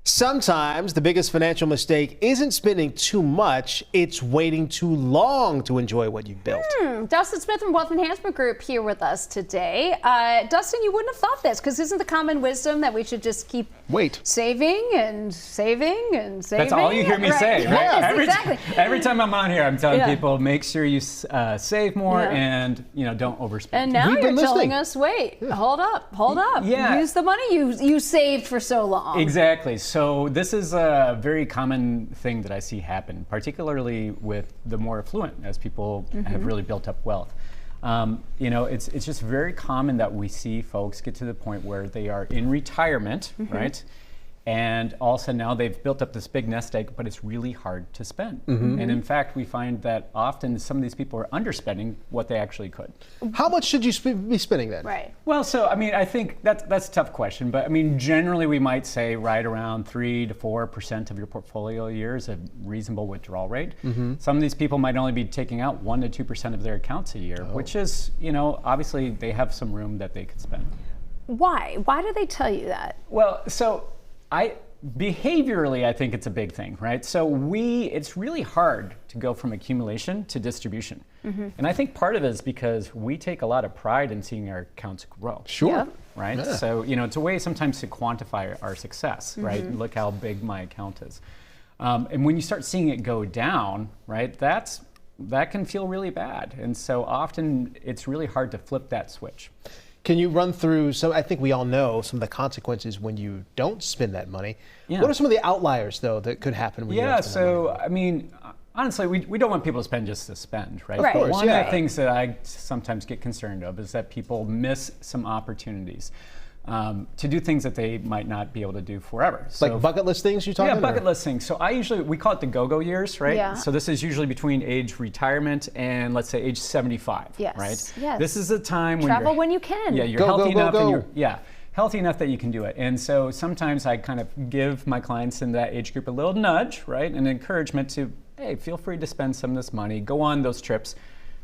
Sometimes the biggest financial mistake isn't spending too much, it's waiting too long to enjoy what you've built. Dustin Smith from Wealth Enhancement Group here with us today. Dustin, you wouldn't have thought this, because isn't the common wisdom that we should just keep saving and saving and saving? That's all you hear me say, right? Yes, every time I'm on here, I'm telling people, make sure you save more and don't overspend. And now you're telling us, wait, hold up. Use the money you saved for so long. Exactly. So this is a very common thing that I see happen, particularly with the more affluent, as people have really built up wealth. It's just very common that we see folks get to the point where they are in retirement, right? And also now they've built up this big nest egg, but it's really hard to spend. And in fact, we find that often some of these people are underspending what they actually could. How much should you be spending then? Right. Well, so I think that's a tough question, but generally we might say right around 3 to 4% of your portfolio a year is a reasonable withdrawal rate. Some of these people might only be taking out 1 to 2% of their accounts a year, which is, obviously they have some room that they could spend. Why? Why do they tell you that? Well, so behaviorally, I think it's a big thing, right? So it's really hard to go from accumulation to distribution. And I think part of it is because we take a lot of pride in seeing our accounts grow. Sure. Right? Yeah. So, it's a way sometimes to quantify our success, right? Look how big my account is. And when you start seeing it go down, right, that can feel really bad. And so often it's really hard to flip that switch. Can you run through I think we all know some of the consequences when you don't spend that money. What are some of the outliers, though, that could happen when you don't spend that money? Honestly, we don't want people to spend just to spend, right? Of course, One of the things that I sometimes get concerned of is that people miss some opportunities to do things that they might not be able to do forever. Like bucket list things you're talking about? Yeah, bucket list things. So we call it the go-go years, right? Yeah. So this is usually between age retirement and, let's say, age 75, right? Yes. This is the time when travel when you can. Yeah, you're healthy enough and healthy enough that you can do it. And so sometimes I kind of give my clients in that age group a little nudge, right? An encouragement to, hey, feel free to spend some of this money, go on those trips.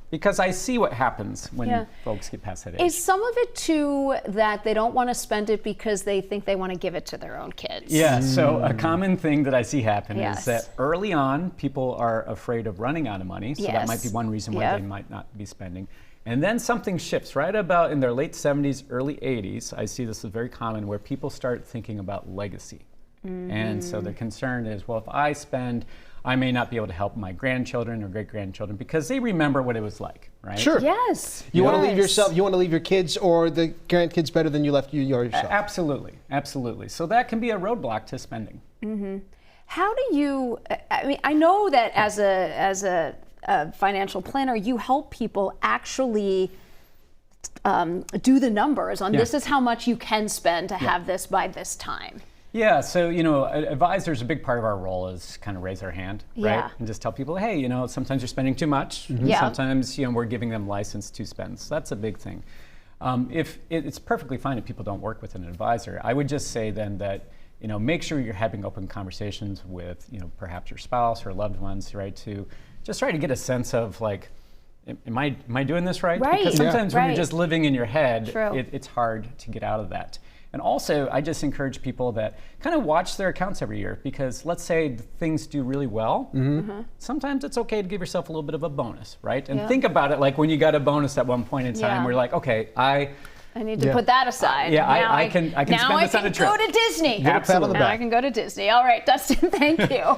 Because I see what happens when folks get past that age. Is some of it too that they don't want to spend it because they think they want to give it to their own kids? Yeah, so a common thing that I see happen is that early on, people are afraid of running out of money. So that might be one reason why they might not be spending. And then something shifts right about in their late 70s, early 80s. I see this is very common where people start thinking about legacy. And so the concern is, well, if I spend, I may not be able to help my grandchildren or great-grandchildren because they remember what it was like, right? Sure. Yes. You want to leave your kids or the grandkids better than you left yourself. Absolutely, absolutely. So that can be a roadblock to spending. How do you, I know that as a financial planner, you help people actually do the numbers on this is how much you can spend to have this by this time. Yeah, so, advisors, a big part of our role is kind of raise our hand, right? And just tell people, hey, sometimes you're spending too much. Sometimes, we're giving them license to spend. So that's a big thing. If it's perfectly fine if people don't work with an advisor. I would just say then that, make sure you're having open conversations with, perhaps your spouse or loved ones, right? To just try to get a sense of like, am I doing this right? Because sometimes when you're just living in your head, it's hard to get out of that. And also, I just encourage people that kind of watch their accounts every year because let's say things do really well. Sometimes it's okay to give yourself a little bit of a bonus, right? And think about it like when you got a bonus at one point in time where you're like, okay, I need to put that aside. I can spend this on a trip. Now I can go to Disney. Absolutely. Now I can go to Disney. All right, Dustin, thank you.